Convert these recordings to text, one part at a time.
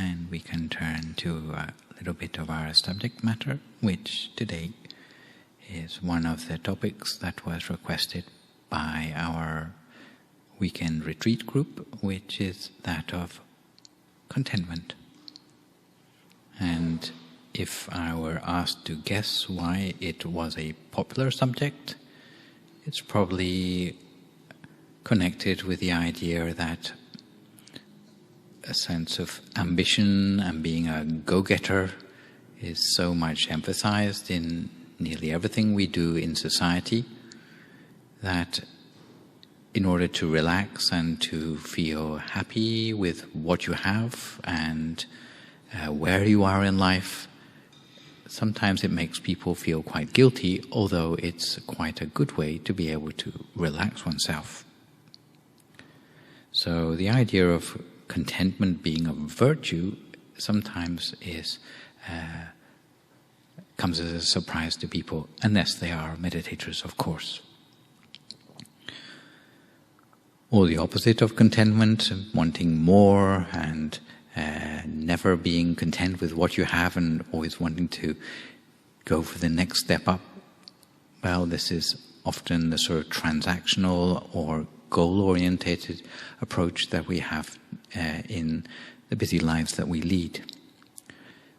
and we can turn to a little bit of our subject matter, which today is one of the topics that was requested by our weekend retreat group, which is that of contentment. And if I were asked to guess why it was a popular subject, it's probably connected with the idea that a sense of ambition and being a go-getter is so much emphasized in nearly everything we do in society, that in order to relax and to feel happy with what you have and where you are in life, sometimes it makes people feel quite guilty, although it's quite a good way to be able to relax oneself. So the idea of contentment being a virtue sometimes comes as a surprise to people, unless they are meditators, of course. Or the opposite of contentment, wanting more and never being content with what you have and always wanting to go for the next step up. Well, this is often the sort of transactional or goal-orientated approach that we have in the busy lives that we lead.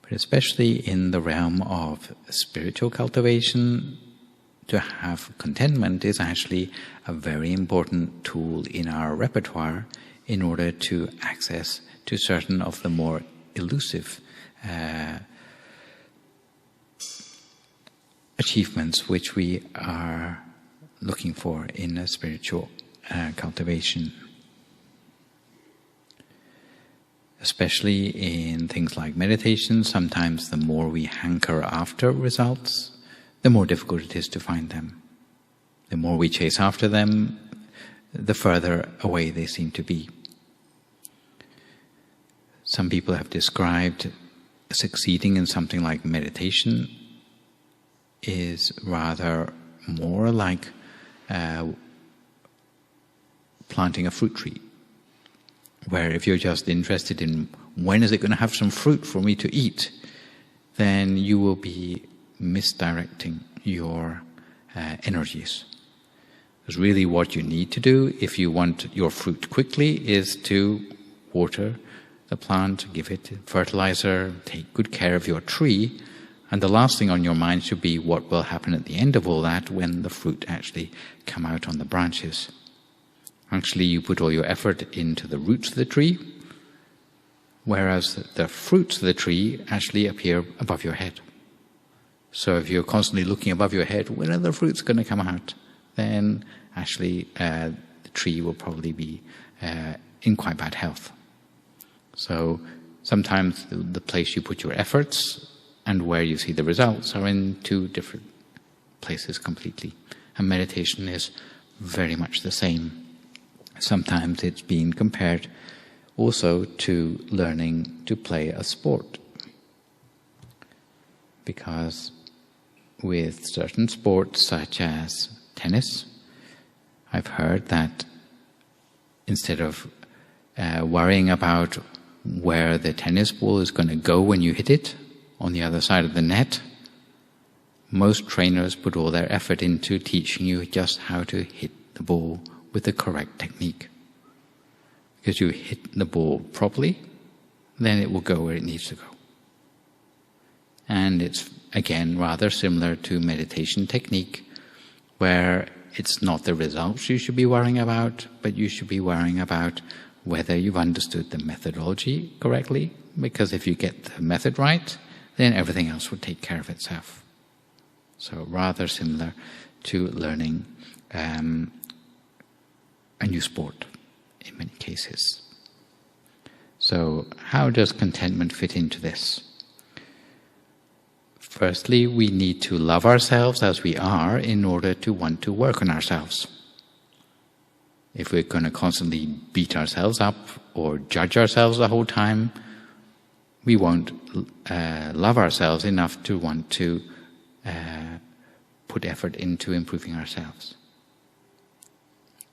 But especially in the realm of spiritual cultivation, to have contentment is actually a very important tool in our repertoire in order to access to certain of the more elusive achievements which we are looking for in a spiritual cultivation. Especially in things like meditation, sometimes the more we hanker after results, the more difficult it is to find them. The more we chase after them, the further away they seem to be. Some people have described succeeding in something like meditation is rather more like planting a fruit tree, where if you're just interested in when is it going to have some fruit for me to eat, then you will be misdirecting your energies. Because really what you need to do if you want your fruit quickly is to water the plant, give it fertilizer, take good care of your tree, and the last thing on your mind should be what will happen at the end of all that when the fruit actually come out on the branches. Actually, you put all your effort into the roots of the tree, whereas the fruits of the tree actually appear above your head. So if you're constantly looking above your head, when are the fruits going to come out? Then actually the tree will probably be in quite bad health. So sometimes the place you put your efforts and where you see the results are in two different places completely. And meditation is very much the same. Sometimes it's been compared also to learning to play a sport. Because with certain sports such as tennis, I've heard that instead of worrying about where the tennis ball is going to go when you hit it on the other side of the net, most trainers put all their effort into teaching you just how to hit the ball with the correct technique. Because you hit the ball properly, then it will go where it needs to go. And it's, again, rather similar to meditation technique, where it's not the results you should be worrying about, but you should be worrying about whether you've understood the methodology correctly, because if you get the method right, then everything else will take care of itself. So rather similar to learning a new sport in many cases. So how does contentment fit into this? Firstly, we need to love ourselves as we are in order to want to work on ourselves. If we're going to constantly beat ourselves up or judge ourselves the whole time, we won't love ourselves enough to want to put effort into improving ourselves.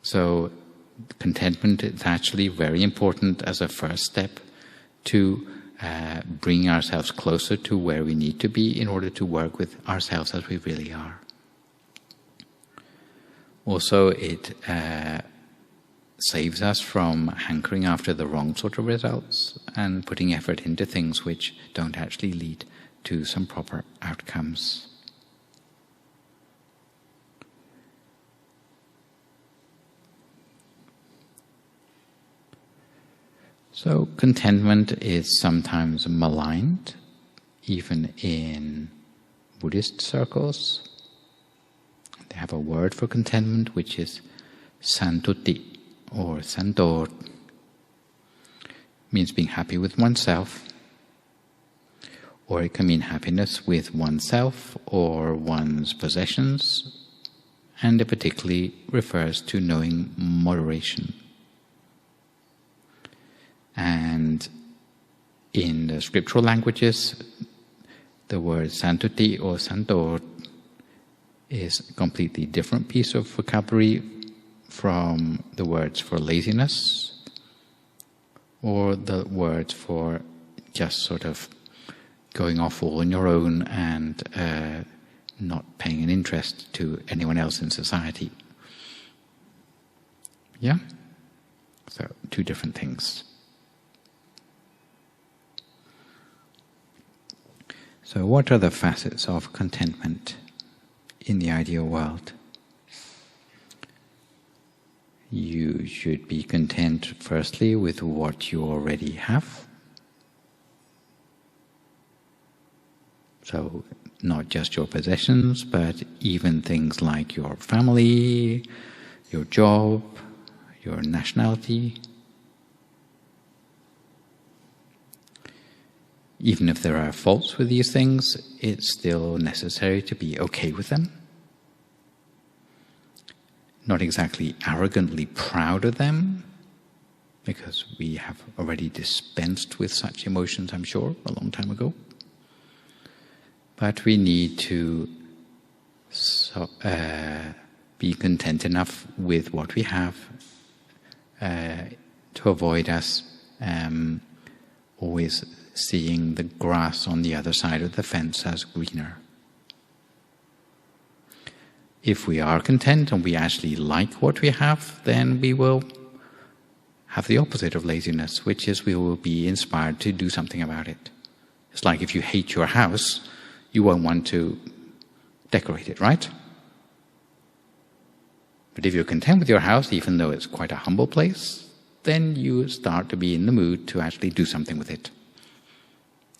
So contentment is actually very important as a first step to bringing ourselves closer to where we need to be in order to work with ourselves as we really are. Also, it saves us from hankering after the wrong sort of results and putting effort into things which don't actually lead to some proper outcomes. So contentment is sometimes maligned, even in Buddhist circles. They have a word for contentment which is santuti or santot. Means being happy with oneself, or it can mean happiness with oneself or one's possessions, and it particularly refers to knowing moderation. And in the scriptural languages, the word santuti or santot is a completely different piece of vocabulary from the words for laziness or the words for just sort of going off all on your own and not paying an interest to anyone else in society. Yeah? So, two different things. So what are the facets of contentment in the ideal world? You should be content firstly with what you already have. So not just your possessions, but even things like your family, your job, your nationality. Even if there are faults with these things, it's still necessary to be okay with them. Not exactly arrogantly proud of them, because we have already dispensed with such emotions, I'm sure, a long time ago. But we need to be content enough with what we have to avoid us always seeing the grass on the other side of the fence as greener. If we are content and we actually like what we have, then we will have the opposite of laziness, which is we will be inspired to do something about it. It's like if you hate your house, you won't want to decorate it, right? But if you're content with your house, even though it's quite a humble place, then you start to be in the mood to actually do something with it.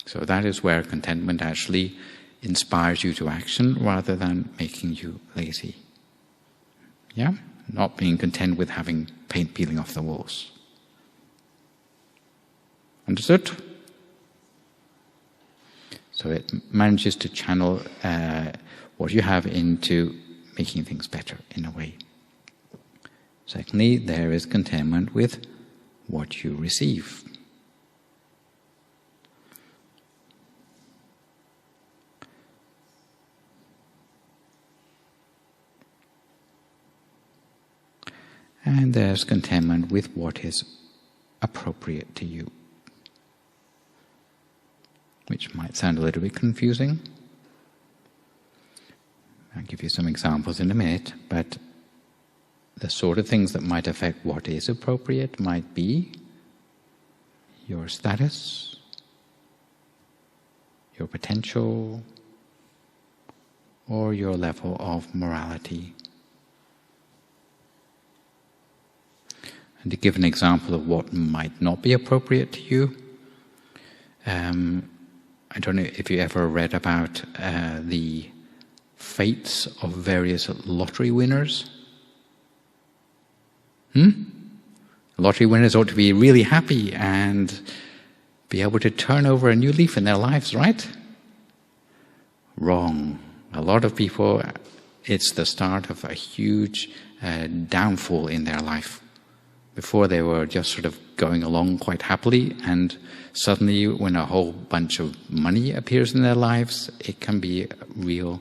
So that is where contentment actually inspires you to action rather than making you lazy. Yeah? Not being content with having paint peeling off the walls. Understood? So it manages to channel what you have into making things better in a way. Secondly, there is contentment with what you receive. And there's contentment with what is appropriate to you, which might sound a little bit confusing. I'll give you some examples in a minute, but the sort of things that might affect what is appropriate might be your status, your potential, or your level of morality. And to give an example of what might not be appropriate to you, I don't know if you ever read about the fates of various lottery winners. Lottery winners ought to be really happy and be able to turn over a new leaf in their lives, right? Wrong. A lot of people, it's the start of a huge downfall in their life. Before they were just sort of going along quite happily, and suddenly when a whole bunch of money appears in their lives, it can be a real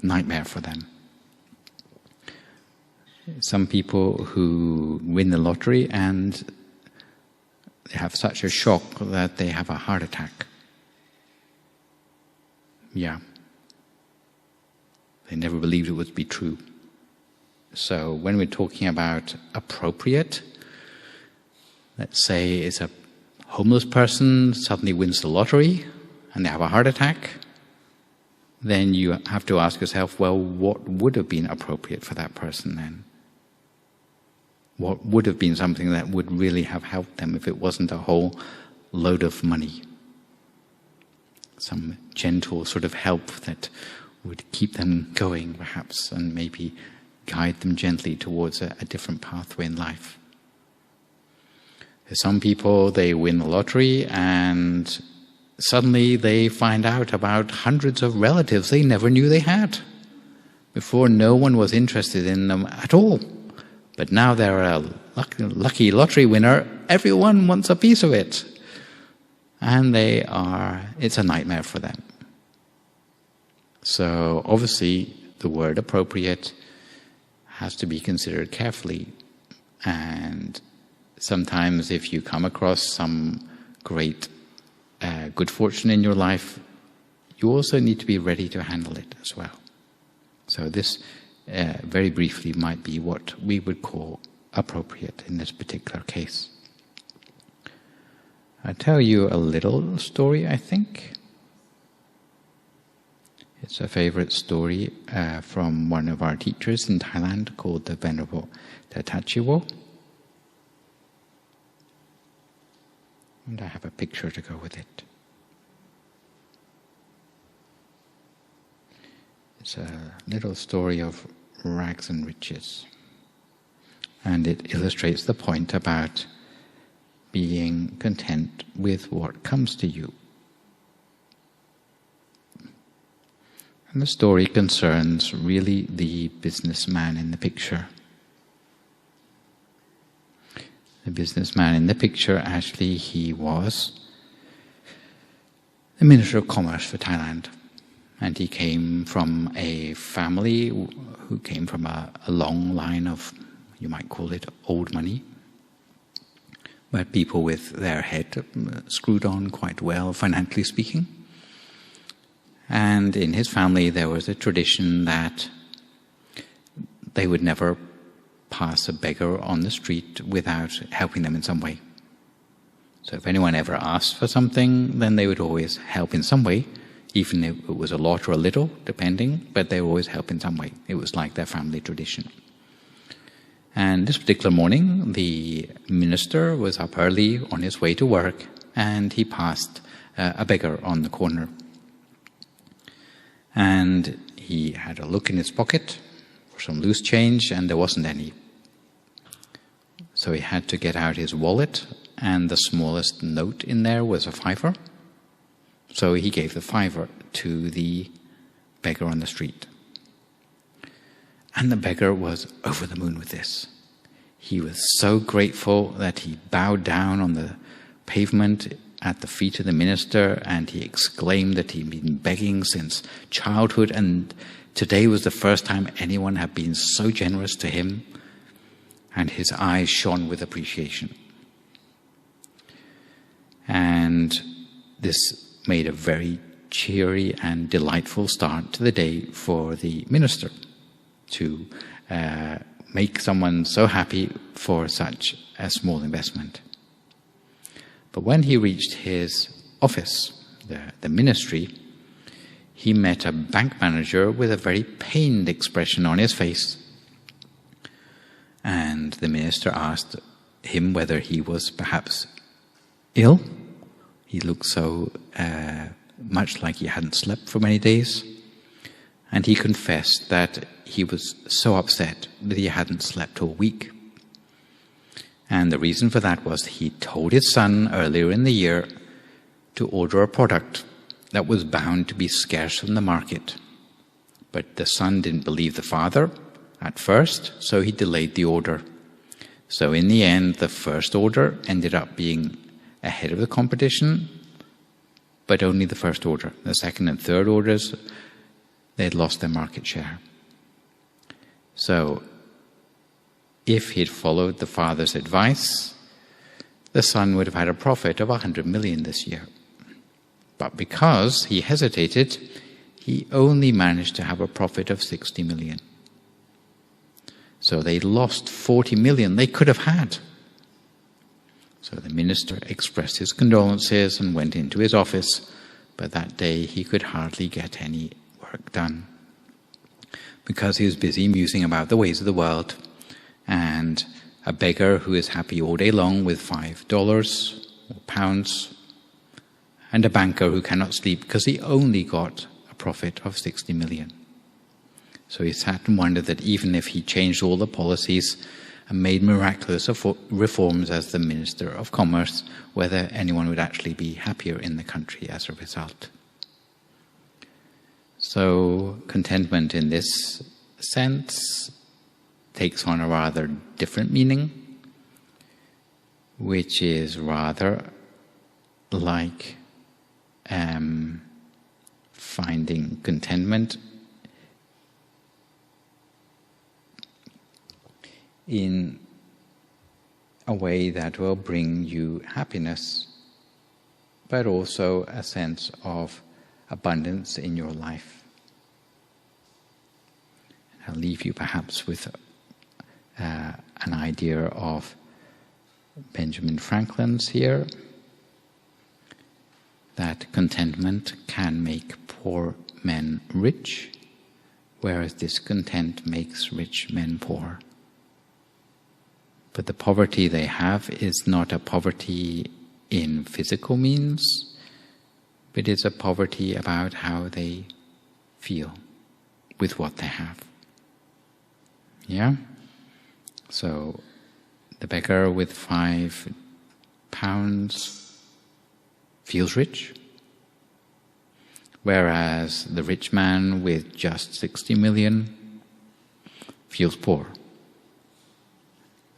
nightmare for them. Some people who win the lottery and they have such a shock that they have a heart attack. Yeah. They never believed it would be true. So when we're talking about appropriate, let's say it's a homeless person suddenly wins the lottery and they have a heart attack, then you have to ask yourself, well, what would have been appropriate for that person then? What would have been something that would really have helped them if it wasn't a whole load of money? Some gentle sort of help that would keep them going, perhaps, and maybe guide them gently towards a different pathway in life. There's some people, they win the lottery and suddenly they find out about hundreds of relatives they never knew they had. Before, no one was interested in them at all. But now they're a lucky lottery winner. Everyone wants a piece of it. And it's a nightmare for them. So obviously the word appropriate has to be considered carefully. And sometimes if you come across some great good fortune in your life, you also need to be ready to handle it as well. So this very briefly might be what we would call appropriate in this particular case. I'll tell you a little story, I think. It's a favorite story from one of our teachers in Thailand called the Venerable Tatachiwo. And I have a picture to go with it. It's a little story of rags and riches. And it illustrates the point about being content with what comes to you. And the story concerns really the businessman in the picture. The businessman in the picture, actually, he was the Minister of Commerce for Thailand. And he came from a family who came from a long line of, you might call it, old money. But people with their head screwed on quite well, financially speaking. And in his family there was a tradition that they would never pass a beggar on the street without helping them in some way. So if anyone ever asked for something, then they would always help in some way, even if it was a lot or a little, depending, but they would always help in some way. It was like their family tradition. And this particular morning, the minister was up early on his way to work, and he passed a beggar on the corner. And he had a look in his pocket for some loose change, and there wasn't any. So he had to get out his wallet, and the smallest note in there was a $5. So he gave the $5 to the beggar on the street. And the beggar was over the moon with this. He was so grateful that he bowed down on the pavement at the feet of the minister, and he exclaimed that he'd been begging since childhood, and today was the first time anyone had been so generous to him, and his eyes shone with appreciation. And this made a very cheery and delightful start to the day for the minister, to make someone so happy for such a small investment. But when he reached his office, the ministry, he met a bank manager with a very pained expression on his face. And the minister asked him whether he was perhaps ill. He looked so much like he hadn't slept for many days. And he confessed that he was so upset that he hadn't slept all week. And the reason for that was he told his son earlier in the year to order a product that was bound to be scarce on the market. But the son didn't believe the father at first, so he delayed the order. So in the end, the first order ended up being ahead of the competition, but only the first order. The second and third orders, they had lost their market share. So if he'd followed the father's advice, the son would have had a profit of 100 million this year. But because he hesitated, he only managed to have a profit of 60 million. So they lost 40 million they could have had. So the minister expressed his condolences and went into his office, but that day he could hardly get any work done because he was busy musing about the ways of the world, and a beggar who is happy all day long with $5 or pounds, and a banker who cannot sleep because he only got a profit of 60 million. So he sat and wondered that even if he changed all the policies and made miraculous reforms as the Minister of Commerce, whether anyone would actually be happier in the country as a result. So contentment in this sense takes on a rather different meaning, which is rather like finding contentment in a way that will bring you happiness, but also a sense of abundance in your life. I'll leave you perhaps with an idea of Benjamin Franklin's here, that contentment can make poor men rich, whereas discontent makes rich men poor. But the poverty they have is not a poverty in physical means, but it's a poverty about how they feel with what they have. Yeah? So the beggar with £5 feels rich, whereas the rich man with just 60 million feels poor.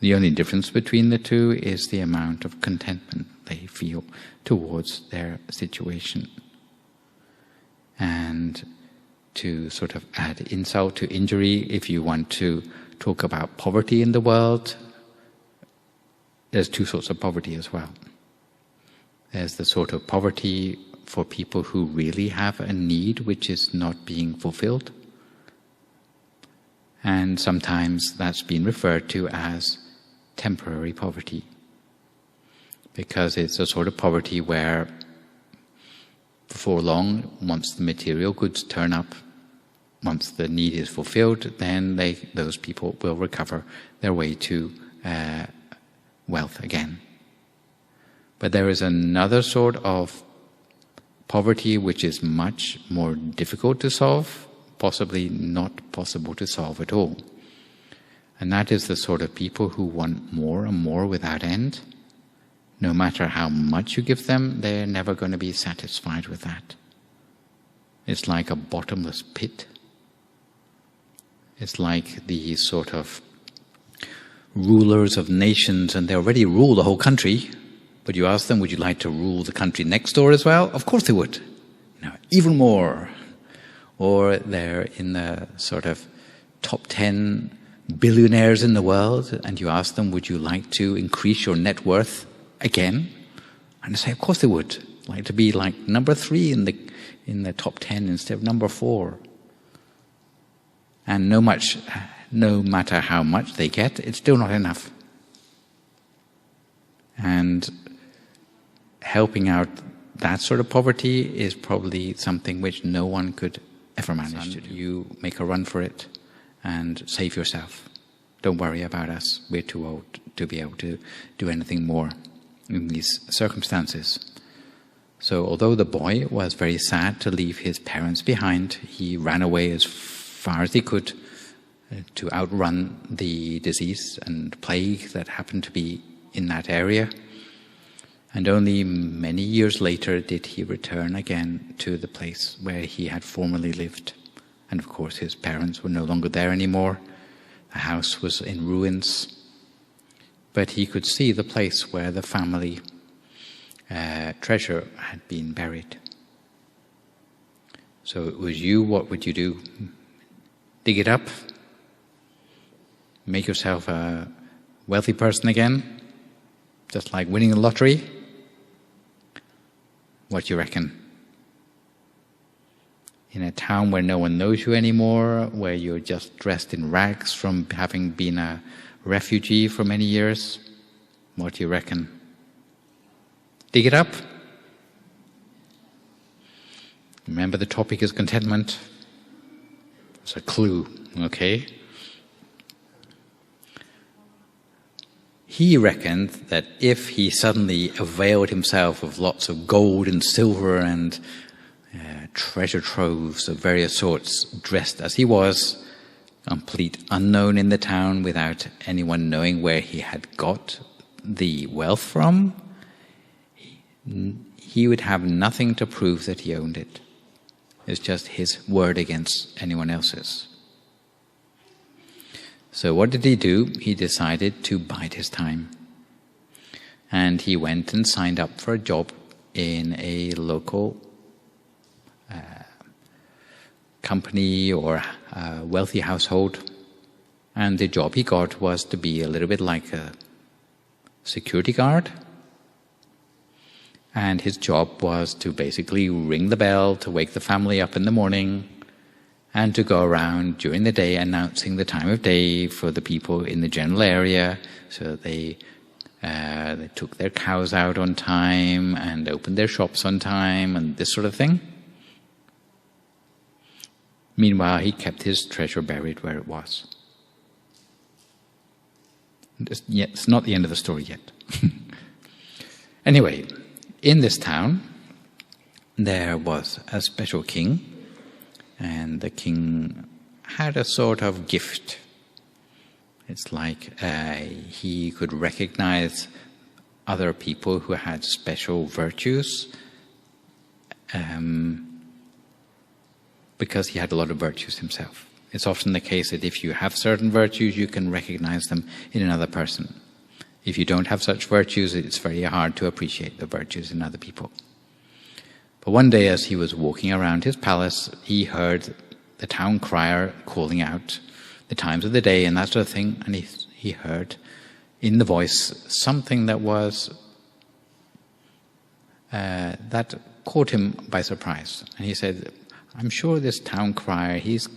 The only difference between the two is the amount of contentment they feel towards their situation. And to sort of add insult to injury, if you want to talk about poverty in the world, there's two sorts of poverty as well. There's the sort of poverty for people who really have a need which is not being fulfilled. And sometimes that's been referred to as temporary poverty, because it's a sort of poverty where before long, once the material goods turn up, once the need is fulfilled, then those people will recover their way to wealth again. But there is another sort of poverty which is much more difficult to solve, possibly not possible to solve at all. And that is the sort of people who want more and more without end. No matter how much you give them, they're never going to be satisfied with that. It's like a bottomless pit. It's like the sort of rulers of nations, and they already rule the whole country, but you ask them, would you like to rule the country next door as well? Of course they would. No, even more. Or they're in the sort of top 10 billionaires in the world, and you ask them, would you like to increase your net worth again? And they say, of course they would. Like to be like number 3 in the top 10 instead of number 4. And no matter how much they get, it's still not enough. And helping out that sort of poverty is probably something which no one could ever manage to do. You make a run for it and save yourself. Don't worry about us. We're too old to be able to do anything more in these circumstances. So although the boy was very sad to leave his parents behind, he ran away as far as he could to outrun the disease and plague that happened to be in that area. And only many years later did he return again to the place where he had formerly lived. And of course his parents were no longer there anymore. The house was in ruins. But he could see the place where the family treasure had been buried. So it was you, what would you do? Dig it up? Make yourself a wealthy person again? Just like winning the lottery. What do you reckon? In a town where no one knows you anymore, where you're just dressed in rags from having been a refugee for many years, what do you reckon? Dig it up. Remember, the topic is contentment. It's a clue, okay? He reckoned that if he suddenly availed himself of lots of gold and silver and treasure troves of various sorts, dressed as he was, complete unknown in the town, without anyone knowing where he had got the wealth from, he would have nothing to prove that he owned it. It's just his word against anyone else's. So what did he do? He decided to bide his time. And he went and signed up for a job in a local company or a wealthy household. And the job he got was to be a little bit like a security guard. And his job was to basically ring the bell to wake the family up in the morning and to go around during the day announcing the time of day for the people in the general area, so they took their cows out on time and opened their shops on time and this sort of thing. Meanwhile, he kept his treasure buried where it was. It's not the end of the story yet. Anyway, in this town, there was a special king, and the king had a sort of gift. It's like he could recognize other people who had special virtues because he had a lot of virtues himself. It's often the case that if you have certain virtues, you can recognize them in another person. If you don't have such virtues, it's very hard to appreciate the virtues in other people. But one day, as he was walking around his palace, he heard the town crier calling out the times of the day and that sort of thing, and he heard in the voice something that was that caught him by surprise. And he said, "I'm sure this town crier, he's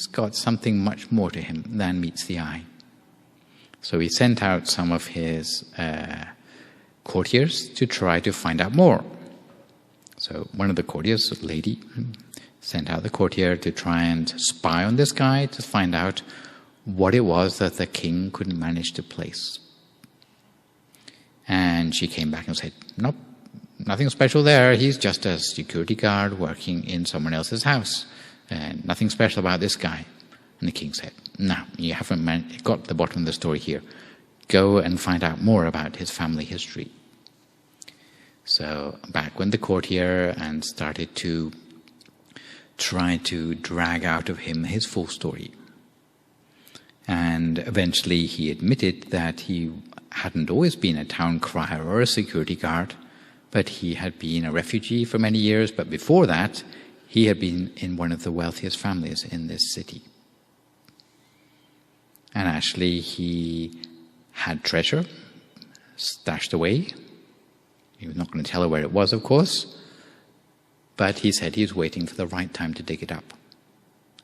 got something much more to him than meets the eye." So he sent out some of his courtiers to try to find out more. So one of the courtiers, a lady, sent out the courtier to try and spy on this guy to find out what it was that the king couldn't manage to place. And she came back and said, "Nope, nothing special there. He's just a security guard working in someone else's house. Nothing special about this guy." And the king said, "No, you haven't got to the bottom of the story here. Go and find out more about his family history." So back went the courtier and started to try to drag out of him his full story. And eventually he admitted that he hadn't always been a town crier or a security guard, but he had been a refugee for many years. But before that, he had been in one of the wealthiest families in this city. And actually, he had treasure stashed away. He was not going to tell her where it was, of course. But he said he was waiting for the right time to dig it up.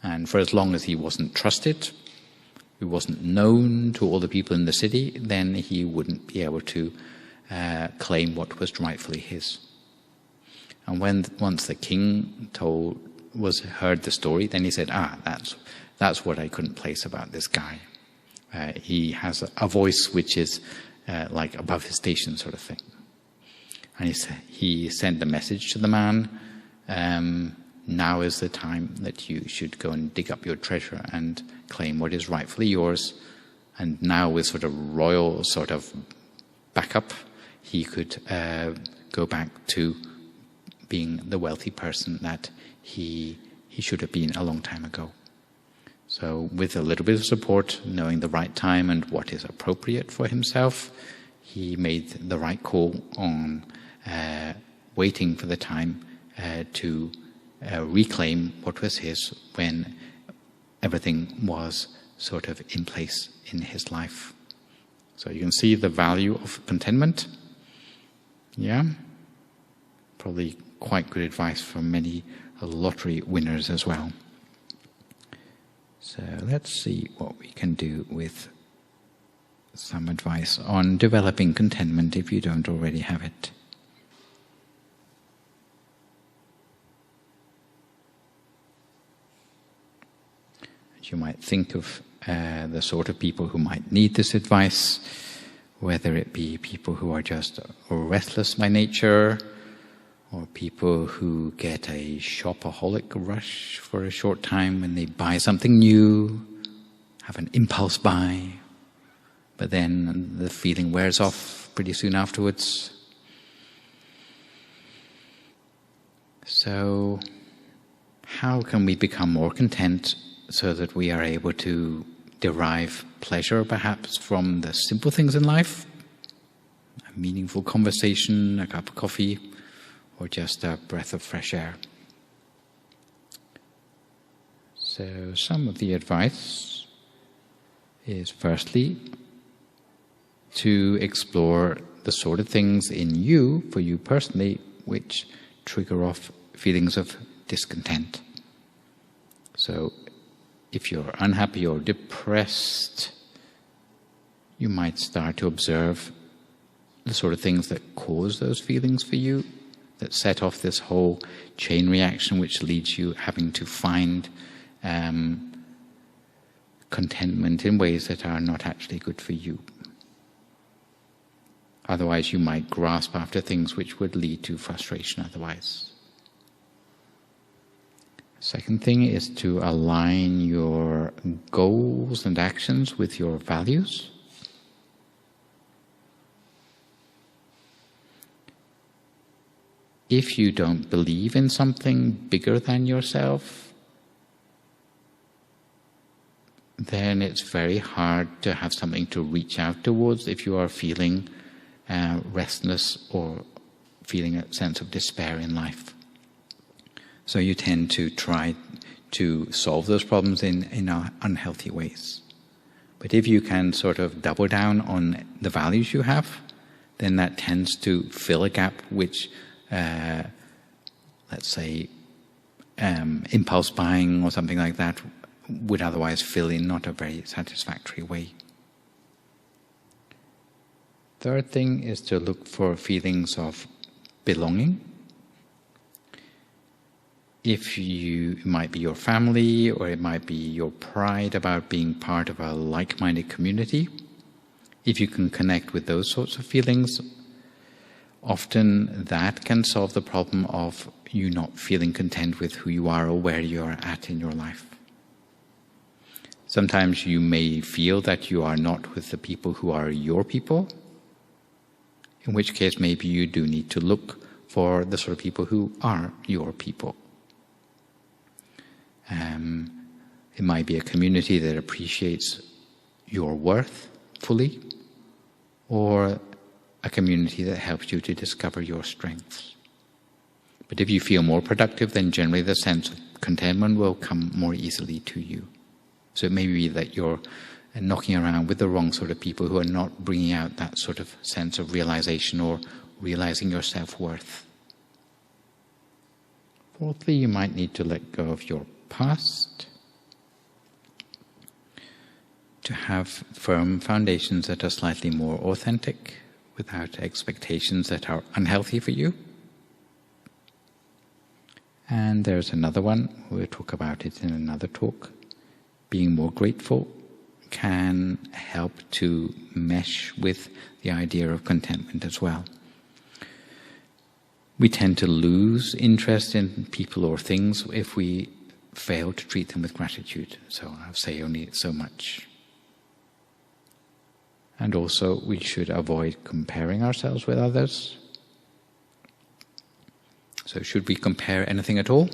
And for as long as he wasn't trusted, he wasn't known to all the people in the city, then he wouldn't be able to claim what was rightfully his. And once the king heard the story, then he said, that's what I couldn't place about this guy. He has a voice which is like above his station sort of thing. And he sent a message to the man, now is the time that you should go and dig up your treasure and claim what is rightfully yours. And now with sort of royal sort of backup, he could go back to being the wealthy person that he should have been a long time ago. So with a little bit of support, knowing the right time and what is appropriate for himself, he made the right call on waiting for the time to reclaim what was his when everything was sort of in place in his life. So you can see the value of contentment. Yeah? Probably quite good advice for many lottery winners as well. So let's see what we can do with some advice on developing contentment if you don't already have it. You might think of the sort of people who might need this advice, whether it be people who are just restless by nature, or people who get a shopaholic rush for a short time when they buy something new, have an impulse buy, but then the feeling wears off pretty soon afterwards. So, how can we become more content so that we are able to derive pleasure perhaps from the simple things in life? A meaningful conversation, a cup of coffee, or just a breath of fresh air. So some of the advice is firstly to explore the sort of things in you, for you personally, which trigger off feelings of discontent. So if you're unhappy or depressed, you might start to observe the sort of things that cause those feelings for you, that set off this whole chain reaction which leads you having to find contentment in ways that are not actually good for you. Otherwise you might grasp after things which would lead to frustration otherwise. Second thing is to align your goals and actions with your values. If you don't believe in something bigger than yourself, then it's very hard to have something to reach out towards if you are feeling restless or feeling a sense of despair in life. So you tend to try to solve those problems in unhealthy ways. But if you can sort of double down on the values you have, then that tends to fill a gap which let's say, impulse buying or something like that would otherwise fill in not a very satisfactory way. Third thing is to look for feelings of belonging. If it might be your family, or it might be your pride about being part of a like-minded community. If you can connect with those sorts of feelings, often that can solve the problem of you not feeling content with who you are or where you are at in your life. Sometimes you may feel that you are not with the people who are your people, in which case maybe you do need to look for the sort of people who are your people. It might be a community that appreciates your worth fully, or a community that helps you to discover your strengths. But if you feel more productive, then generally the sense of contentment will come more easily to you. So it may be that you're knocking around with the wrong sort of people who are not bringing out that sort of sense of realization or realizing your self-worth. Fourthly, you might need to let go of your past to have firm foundations that are slightly more authentic, without expectations that are unhealthy for you. And there's another one, we'll talk about it in another talk. Being more grateful can help to mesh with the idea of contentment as well. We tend to lose interest in people or things if we fail to treat them with gratitude. So I'll say only so much. And also, we should avoid comparing ourselves with others. So should we compare anything at all?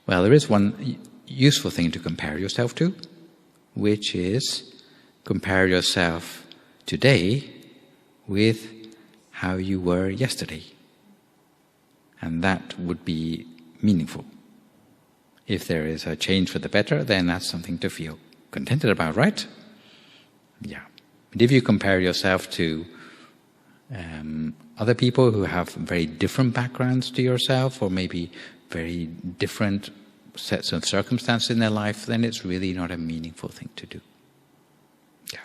Well, there is one useful thing to compare yourself to, which is compare yourself today with how you were yesterday. And that would be meaningful. If there is a change for the better, then that's something to feel. contented about, right? Yeah. But if you compare yourself to other people who have very different backgrounds to yourself, or maybe very different sets of circumstances in their life, then it's really not a meaningful thing to do. Yeah.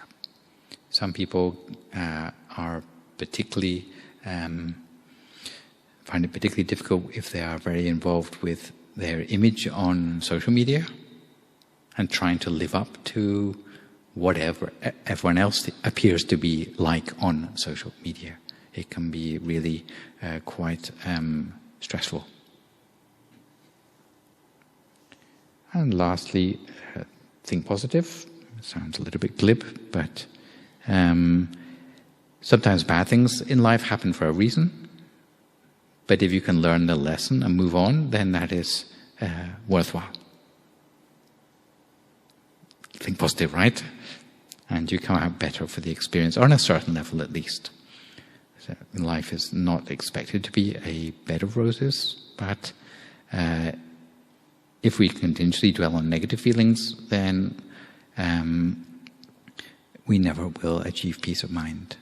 Some people are particularly find it particularly difficult if they are very involved with their image on social media and trying to live up to whatever everyone else appears to be like on social media. It can be really quite stressful. And lastly, think positive. Sounds a little bit glib, but sometimes bad things in life happen for a reason. But if you can learn the lesson and move on, then that is worthwhile. Think positive, right? And you come out better for the experience, or on a certain level at least. So life is not expected to be a bed of roses, but if we continuously dwell on negative feelings, then we never will achieve peace of mind.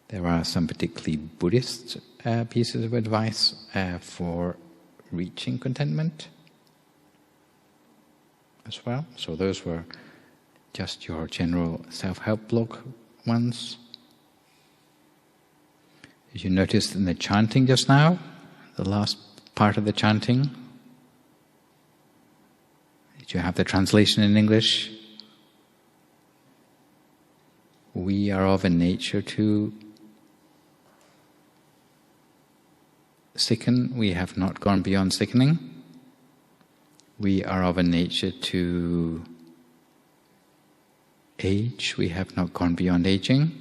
There are some particularly Buddhist pieces of advice for reaching contentment as well. So those were just your general self-help blog ones. Did you notice in the chanting just now, the last part of the chanting? Did you have the translation in English? We are of a nature to sicken, we have not gone beyond sickening. We are of a nature to age, we have not gone beyond aging.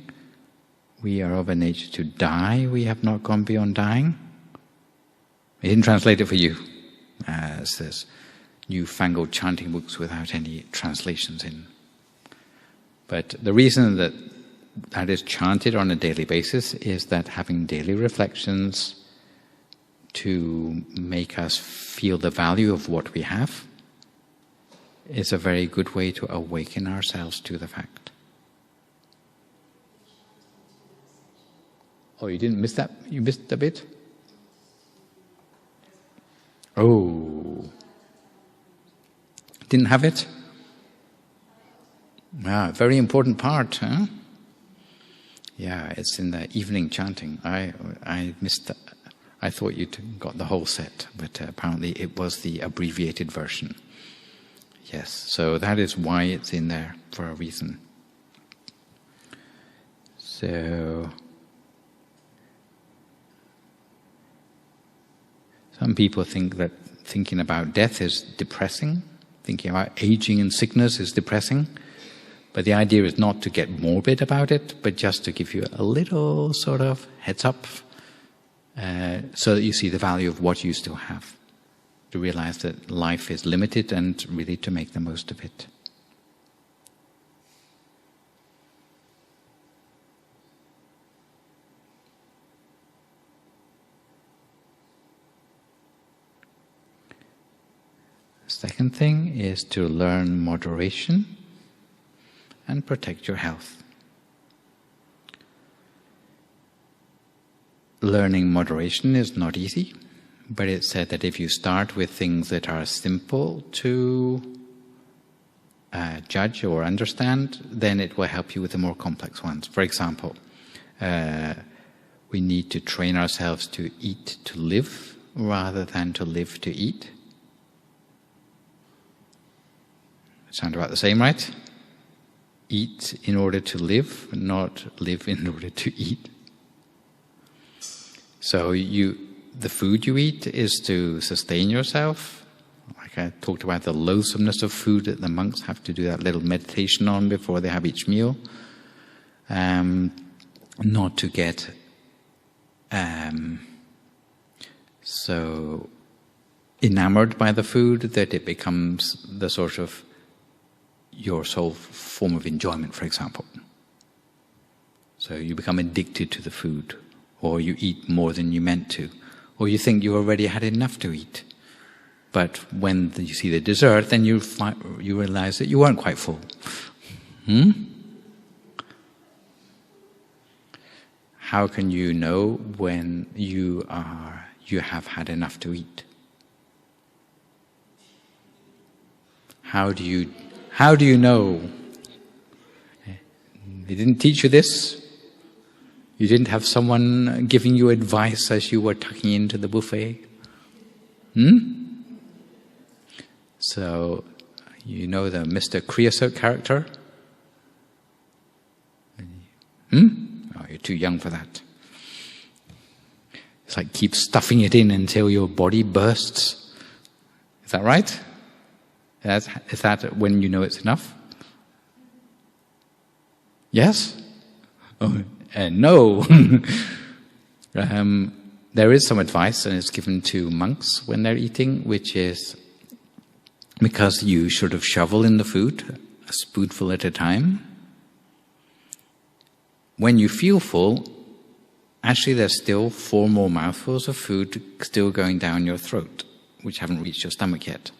We are of a nature to die, we have not gone beyond dying. I didn't translate it for you, as there's newfangled chanting books without any translations in. But the reason that is chanted on a daily basis is that having daily reflections to make us feel the value of what we have is a very good way to awaken ourselves to the fact. Oh, you didn't miss that? You missed a bit? Oh. Didn't have it? Ah, very important part, huh? Yeah, it's in the evening chanting. I missed that. I thought you'd got the whole set, but apparently it was the abbreviated version. Yes, so that is why it's in there, for a reason. So, some people think that thinking about death is depressing, thinking about aging and sickness is depressing, but the idea is not to get morbid about it, but just to give you a little sort of heads up, so that you see the value of what you still have, to realize that life is limited and really to make the most of it. Second thing is to learn moderation and protect your health. Learning moderation is not easy, but it's said that if you start with things that are simple to judge or understand, then it will help you with the more complex ones. For example, we need to train ourselves to eat to live rather than to live to eat. Sound about the same, right? Eat in order to live, not live in order to eat. So the food you eat is to sustain yourself. Like I talked about the loathsomeness of food that the monks have to do that little meditation on before they have each meal. Not to get so enamored by the food that it becomes the sort of your sole form of enjoyment, for example. So you become addicted to the food, or you eat more than you meant to, or you think you already had enough to eat. But when you see the dessert, then you realize that you weren't quite full. How can you know when you have had enough to eat? How do you know? They didn't teach you this? You didn't have someone giving you advice as you were tucking into the buffet? So, you know the Mr. Creosote character? Oh, you're too young for that. It's like keep stuffing it in until your body bursts. Is that right? Is that when you know it's enough? Yes? Oh, no. There is some advice, and it's given to monks when they're eating, which is because you sort of shovel in the food, a spoonful at a time. When you feel full, actually there's still 4 more mouthfuls of food still going down your throat, which haven't reached your stomach yet.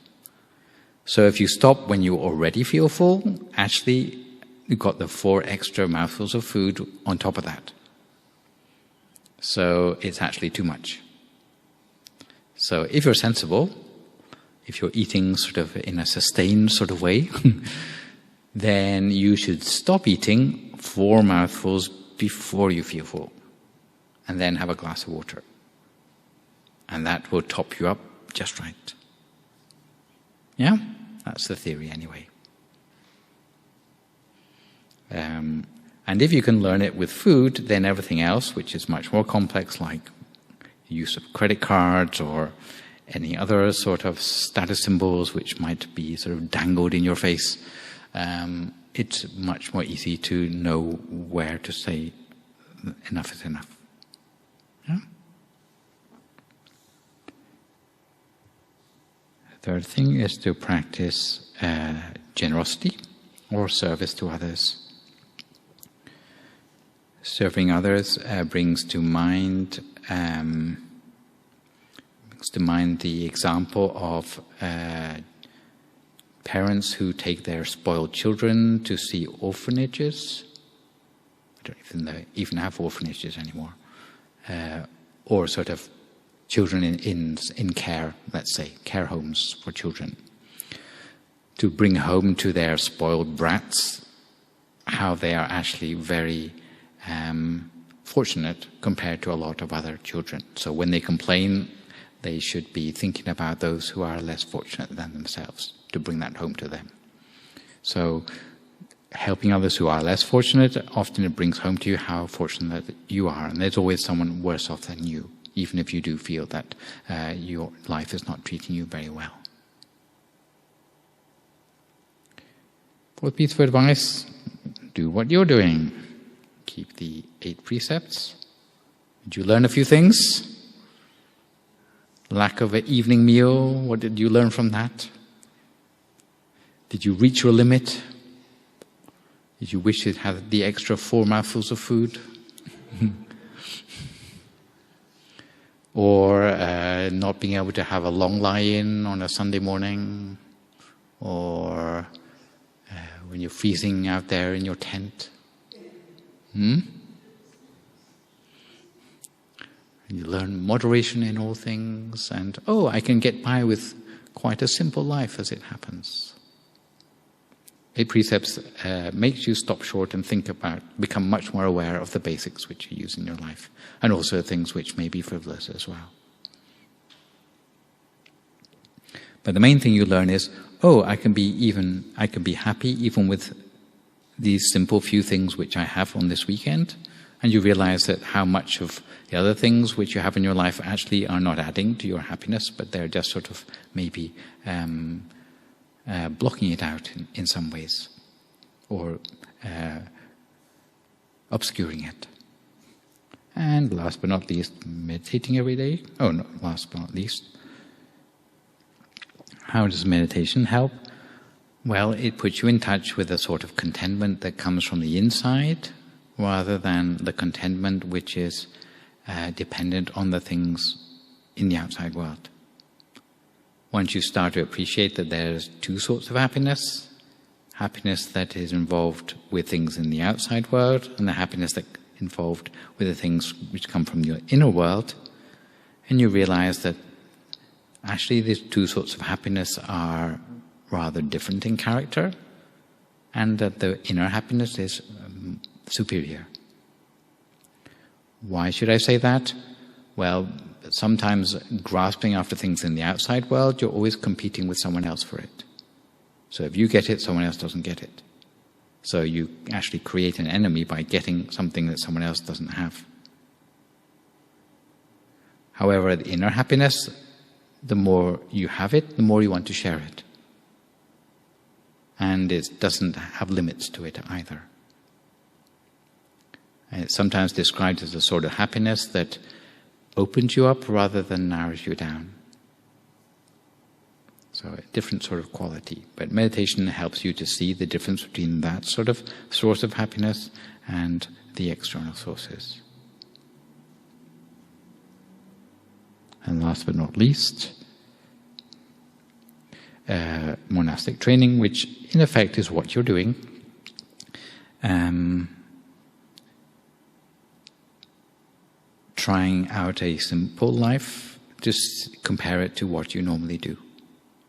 So if you stop when you already feel full, actually you've got the 4 extra mouthfuls of food on top of that. So it's actually too much. So if you're sensible, if you're eating sort of in a sustained sort of way, then you should stop eating 4 mouthfuls before you feel full, and then have a glass of water. And that will top you up just right. Yeah? That's the theory anyway. And if you can learn it with food, then everything else, which is much more complex, like use of credit cards or any other sort of status symbols which might be sort of dangled in your face, it's much more easy to know where to say enough is enough. Yeah? Third thing is to practice generosity or service to others. Serving others brings to mind the example of parents who take their spoiled children to see orphanages. I don't even have orphanages anymore. Or sort of children in care, let's say, care homes for children. To bring home to their spoiled brats how they are actually very fortunate compared to a lot of other children. So when they complain, they should be thinking about those who are less fortunate than themselves, to bring that home to them. So helping others who are less fortunate, often it brings home to you how fortunate you are. And there's always someone worse off than you, even if you do feel that your life is not treating you very well. Fourth piece of advice, do what you're doing. Keep the 8 precepts. Did you learn a few things? Lack of an evening meal, what did you learn from that? Did you reach your limit? Did you wish it had the extra 4 mouthfuls of food? Or not being able to have a long lie-in on a Sunday morning? Or when you're freezing out there in your tent? And you learn moderation in all things, and I can get by with quite a simple life as it happens. 8 precepts makes you stop short and think about, become much more aware of the basics which you use in your life, and also things which may be frivolous as well. But the main thing you learn is, I can be happy even with these simple few things which I have on this weekend. And you realize that how much of the other things which you have in your life actually are not adding to your happiness, but they're just sort of maybe blocking it out in some ways, or obscuring it. And last but not least, meditating every day. Last but not least. How does meditation help? Well, it puts you in touch with a sort of contentment that comes from the inside, rather than the contentment which is dependent on the things in the outside world. once you start to appreciate that there's two sorts of happiness, happiness that is involved with things in the outside world, and the happiness that involved with the things which come from your inner world, and you realize that actually these two sorts of happiness are rather different in character, and that the inner happiness is superior. Why should I say that? Well, sometimes grasping after things in the outside world, you're always competing with someone else for it. So if you get it, someone else doesn't get it. So you actually create an enemy by getting something that someone else doesn't have. However, the inner happiness, the more you have it, the more you want to share it. And it doesn't have limits to it either. And it's sometimes described as a sort of happiness that opens you up rather than narrows you down. So a different sort of quality. But meditation helps you to see the difference between that sort of source of happiness and the external sources. And last but not least, monastic training, which in effect is what you're doing. Trying out a simple life, just compare it to what you normally do.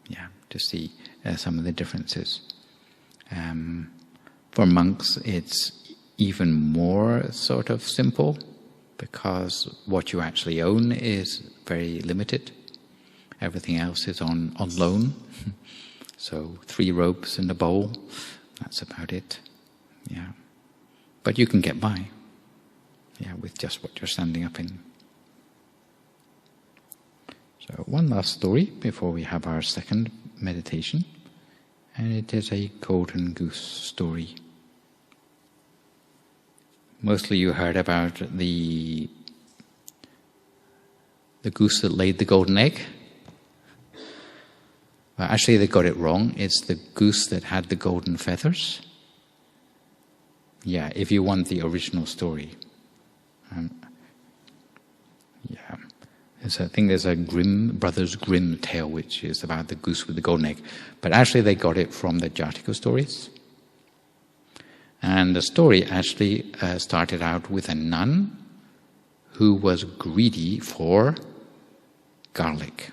Yeah, to see some of the differences. For monks, it's even more sort of simple, because what you actually own is very limited. Everything else is on loan. So 3 robes and a bowl, that's about it. Yeah, but you can get by. Yeah, with just what you're standing up in. So one last story before we have our second meditation, and it is a golden goose story. Mostly you heard about the goose that laid the golden egg. Well, actually they got it wrong. It's the goose that had the golden feathers. Yeah, if you want the original story. Yeah, I think there's a Brothers Grimm tale which is about the goose with the golden egg. But actually they got it from the Jataka stories. And the story actually started out with a nun who was greedy for garlic.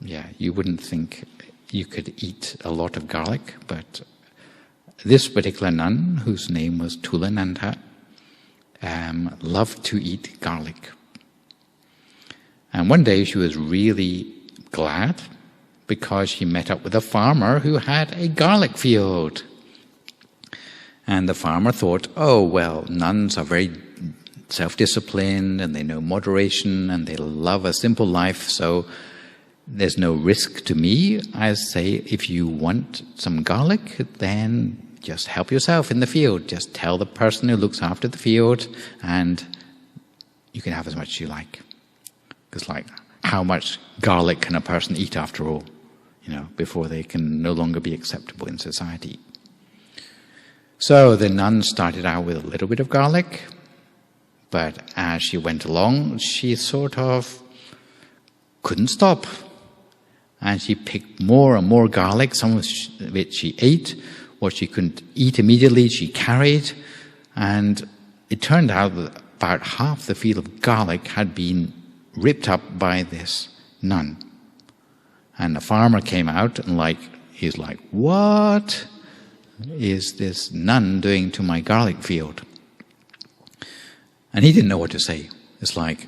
Yeah, you wouldn't think you could eat a lot of garlic, but this particular nun, whose name was Tulananda, loved to eat garlic. And one day she was really glad because she met up with a farmer who had a garlic field. And the farmer thought, oh, well, nuns are very self-disciplined and they know moderation and they love a simple life, so there's no risk to me. I say, if you want some garlic, then just help yourself in the field. Just tell the person who looks after the field, and you can have as much as you like. Because, like, how much garlic can a person eat after all? Before they can no longer be acceptable in society. So the nun started out with a little bit of garlic, but as she went along, she sort of couldn't stop. And she picked more and more garlic. Some of it she ate. What she couldn't eat immediately, she carried. And it turned out that about half the field of garlic had been ripped up by this nun. And the farmer came out and he's like, what is this nun doing to my garlic field? And he didn't know what to say. It's like,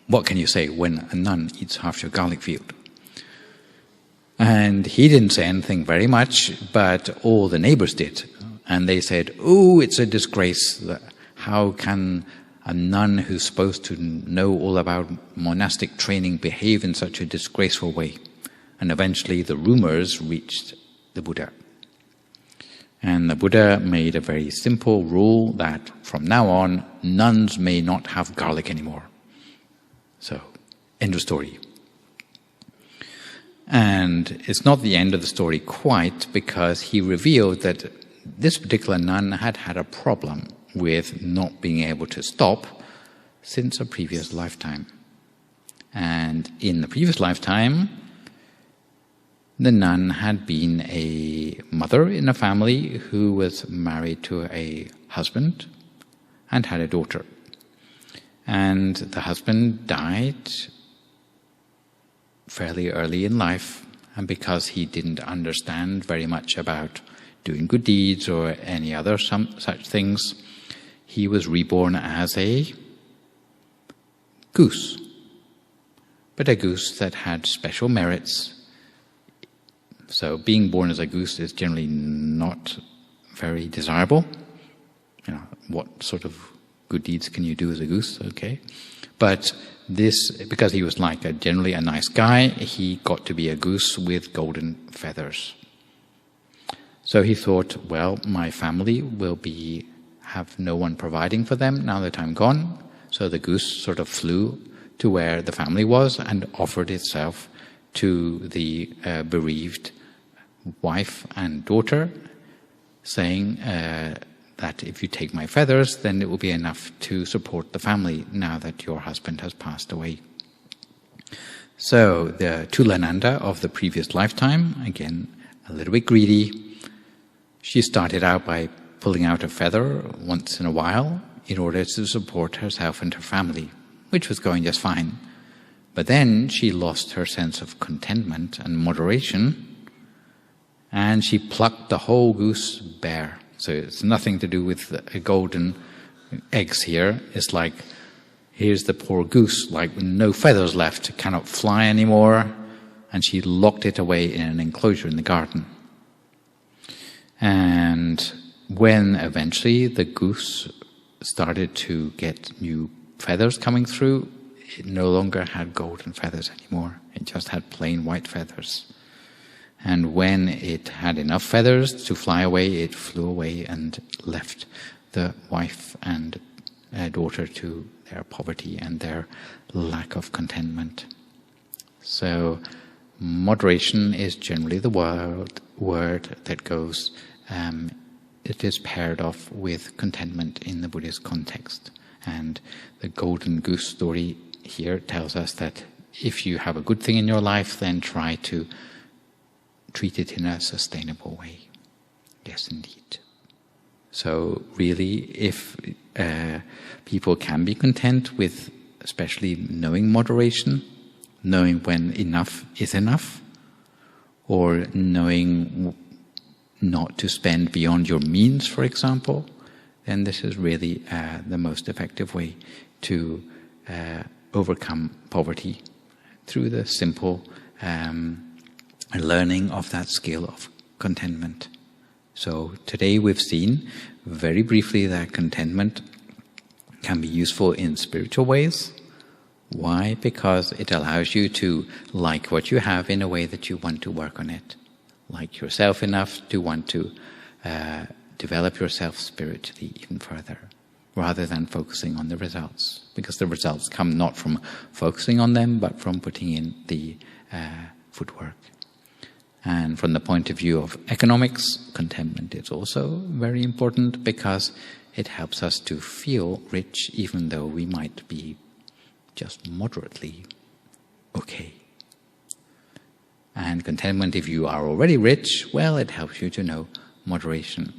what can you say when a nun eats half your garlic field? And he didn't say anything very much, but all the neighbors did. And they said, oh, it's a disgrace. How can a nun who's supposed to know all about monastic training behave in such a disgraceful way? And eventually the rumors reached the Buddha. And the Buddha made a very simple rule that from now on, nuns may not have garlic anymore. So, end of story. And it's not the end of the story quite, because he revealed that this particular nun had had a problem with not being able to stop since a previous lifetime. And in the previous lifetime, the nun had been a mother in a family who was married to a husband and had a daughter. And the husband died fairly early in life, and because he didn't understand very much about doing good deeds or any other such things, he was reborn as a goose, but a goose that had special merits. So being born as a goose is generally not very desirable. You know, what sort of good deeds can you do as a goose? Okay. But this, because he was like generally a nice guy, he got to be a goose with golden feathers. So he thought, well, my family will have no one providing for them now that I'm gone. So the goose sort of flew to where the family was and offered itself to the bereaved wife and daughter, saying that if you take my feathers, then it will be enough to support the family now that your husband has passed away. So the Tulananda of the previous lifetime, again, a little bit greedy, she started out by pulling out a feather once in a while in order to support herself and her family, which was going just fine. But then she lost her sense of contentment and moderation, and she plucked the whole goose bare. So it's nothing to do with the golden eggs here. It's like, here's the poor goose, like with no feathers left, cannot fly anymore, and she locked it away in an enclosure in the garden. And when eventually the goose started to get new feathers coming through, it no longer had golden feathers anymore. It just had plain white feathers. And when it had enough feathers to fly away, it flew away and left the wife and daughter to their poverty and their lack of contentment. So moderation is generally the word that goes, it is paired off with contentment in the Buddhist context. And the golden goose story here tells us that if you have a good thing in your life, then try to treat it in a sustainable way. Yes, indeed. So really, if people can be content with especially knowing moderation, knowing when enough is enough, or knowing not to spend beyond your means, for example, then this is really the most effective way to overcome poverty through the simple learning of that skill of contentment. So today we've seen very briefly that contentment can be useful in spiritual ways. Why? Because it allows you to like what you have in a way that you want to work on it. Like yourself enough to want to develop yourself spiritually even further, rather than focusing on the results. Because the results come not from focusing on them, but from putting in the footwork. And from the point of view of economics, contentment is also very important because it helps us to feel rich even though we might be just moderately okay. And contentment, if you are already rich, well, it helps you to know moderation.